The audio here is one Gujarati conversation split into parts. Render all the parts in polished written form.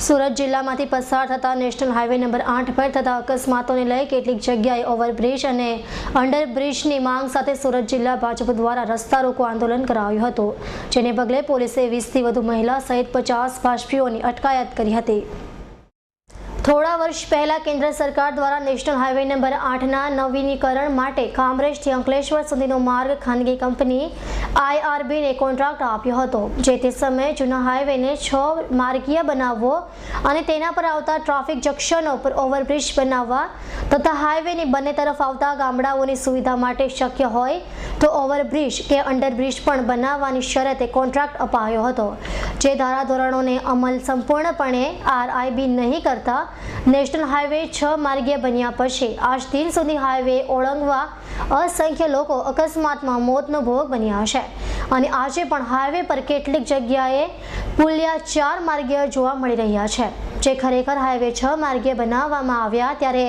સુરત જિલ્લામાંથી પસાર થતા નેશનલ હાઈવે નંબર 8 પર થતા અકસ્માતોને લઈ કેટલીક જગ્યાએ ઓવરબ્રિજ અને અંડરબ્રિજની માંગ સાથે સુરત જિલ્લા ભાજપ દ્વારા રસ્તા રોકો આંદોલન કરાયું હતું, જેને પગલે પોલીસે 20થી વધુ મહિલા સહિત 50 ભાજપીઓની અટકાયત કરી હતી। થોડા વર્ષ પહેલા કેન્દ્ર સરકાર દ્વારા નેશનલ હાઈવે નંબર 8ના નવીનીકરણ માટે કામરેજથી અંકલેશ્વર સુધીનો માર્ગ ખાનગી કંપની IRBને કોન્ટ્રાક્ટ આપ્યો હતો, જે તે સમયે જૂના હાઈવેને 6 માર્ગીય બનાવવો અને તેના પર આવતા ટ્રાફિક જંકશનો પર ઓવરબ્રિજ બનાવવા તથા હાઈવેની બંને તરફ આવતા ગામડાઓની સુવિધા માટે શક્ય હોય તો ઓવરબ્રિજ કે અંડરબ્રિજ પણ બનાવવાની શરતે કોન્ટ્રાક્ટ અપાયો હતો, જે ધારાધોરણોને અમલ સંપૂર્ણપણે RIB નહીં કરતા નેશનલ હાઈવે 6 માર્ગીય બન્યા પછી આજ દિન સુધી હાઈવે ઓળંગવા અસંખ્ય લોકો અકસ્માતમાં મોતનો ભોગ બન્યા છે અને આજે પણ હાઈવે પર કેટલીક જગ્યાએ પુલિયા 4 માર્ગીય જોવા મળી રહ્યા છે, જે ખરેખર હાઈવે 6 માર્ગીય બનાવવામાં આવ્યા ત્યારે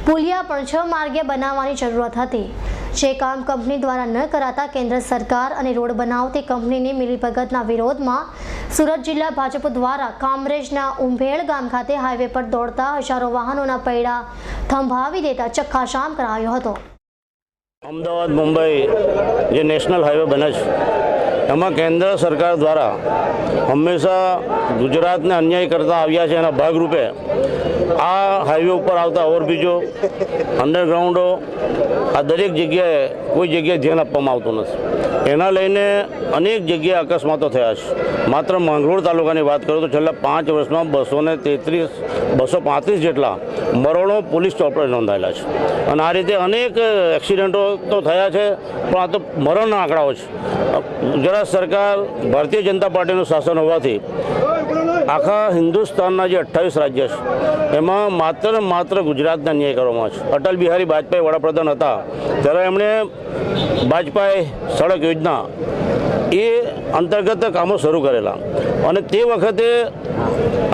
પુલિયા પણ 6 માર્ગીય બનાવવાની જરૂરત હતી, જે કામ કંપની દ્વારા ન કરાતા કેન્દ્ર સરકાર અને રોડ બનાવતી કંપનીની મિલીભગતના વિરોધમાં સુરત જિલ્લા ભાજપ દ્વારા કામરેજના ઉંભેળ ગામ ખાતે હાઈવે પર દોડતા હજારો વાહનોના પૈડા થંભાવી દેતા ચક્કાજામ કરાયો હતો। અમદાવાદ મુંબઈ જે નેશનલ હાઈવે બને છે એમાં કેન્દ્ર સરકાર દ્વારા હંમેશા ગુજરાતને અન્યાય કરતા આવ્યા છે, એના ભાગરૂપે આ હાઈવે ઉપર આવતા ઓવરબ્રિજો, અંડરગ્રાઉન્ડો આ દરેક જગ્યાએ કોઈ જગ્યાએ ધ્યાન આપવામાં આવતું નથી। એના લઈને અનેક જગ્યાએ અકસ્માતો થયા છે। માત્ર માંગરોળ તાલુકાની વાત કરું તો છેલ્લા 5 વર્ષમાં 235 જેટલા મરણો પોલીસ ચોપડે નોંધાયેલા છે અને આ રીતે અનેક એક્સિડન્ટો તો થયા છે, પણ આ તો મરણના આંકડાઓ છે। ગુજરાત સરકાર ભારતીય જનતા પાર્ટીનું શાસન હોવાથી આખા હિન્દુસ્તાનના જે 28 રાજ્ય છે એમાં માત્ર ગુજરાતને અન્યાય કરવામાં છે। અટલ બિહારી વાજપેયી વડાપ્રધાન હતા ત્યારે એમણે વાજપેયી સડક યોજના એ અંતર્ગત કામો શરૂ કરેલા અને તે વખતે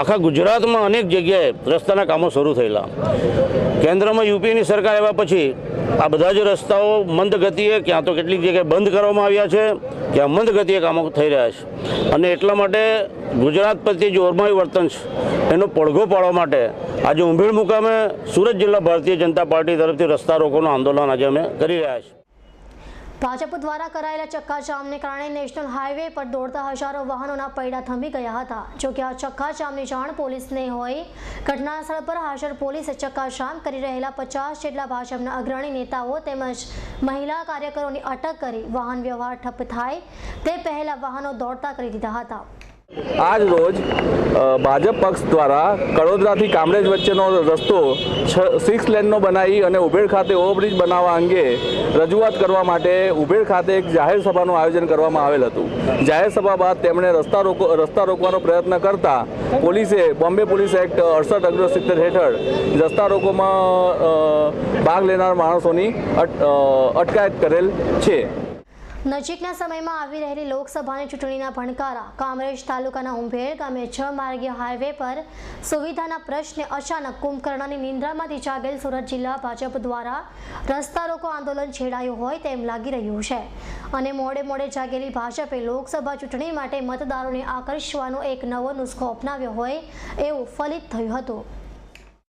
આખા ગુજરાતમાં અનેક જગ્યાએ રસ્તાના કામો શરૂ થયેલા। કેન્દ્રમાં યુપીની સરકાર આવ્યા પછી આ બધા જ રસ્તાઓ મંદ ગતિએ ક્યાં તો કેટલીક જગ્યાએ બંધ કરવામાં આવ્યા છે, ક્યાં મંદ ગતિએ કામો થઈ રહ્યા છે અને એટલા માટે ગુજરાત પ્રત્યે જે ઓરમાયું વર્તન છે એનો પડઘો પાડવા માટે આજે ઉંભેળ મુકામે સુરત જિલ્લા ભારતીય જનતા પાર્ટી તરફથી રસ્તા રોકોનું આંદોલન આજે અમે કરી રહ્યા છીએ। ભાજપ દ્વારા કરાયેલા ચક્કાજામને કારણે નેશનલ હાઈવે પર દોડતા હજારો વાહનોના પૈડા થંભી ગયા હતા। જોકે આ ચક્કાજામની જાણ પોલીસને હોય ઘટના સ્થળ પર હાજર પોલીસે ચક્કાજામ કરી રહેલા 50 જેટલા ભાજપના અગ્રણી નેતાઓ તેમજ મહિલા કાર્યકરોની અટક કરી વાહન વ્યવહાર ઠપ થાય તે પહેલા વાહનો દોડતા કરી દીધા હતા। આજ રોજ ભાજપ પક્ષ દ્વારા કડોદરાથી કામરેજ વચ્ચેનો રસ્તો 6 લેનનો બનાવી અને ઉભેળ ખાતે ઓવરબ્રિજ બનાવવા અંગે રજૂઆત કરવા માટે ઉભેળ ખાતે એક જાહેર સભાનું આયોજન કરવામાં આવેલ હતું। જાહેર સભા બાદ તેમણે રસ્તા રોકવાનો પ્રયત્ન કરતા પોલીસે બોમ્બે પોલીસ એક્ટ 68 હેઠળ રસ્તા રોકોમાં ભાગ લેનાર માણસોની અટકાયત કરેલ છે। નજીકના સમયમાં આવી રહેલી લોકસભાની ચૂંટણીના ભણકારા કામરેજ તાલુકાના ઉંભેળ ગામે 6 માર્ગીય હાઈવે પર સુવિધાના પ્રશ્ને અચાનક કુંભકર્ણની નિંદ્રામાંથી જાગેલ સુરત જિલ્લા ભાજપ દ્વારા રસ્તા રોકો આંદોલન છેડાયું હોય તેમ લાગી રહ્યું છે અને મોડે જાગેલી ભાજપે લોકસભા ચૂંટણી માટે મતદારોને આકર્ષવાનો એક નવો નુસ્ખો અપનાવ્યો હોય એવું ફલિત થયું હતું।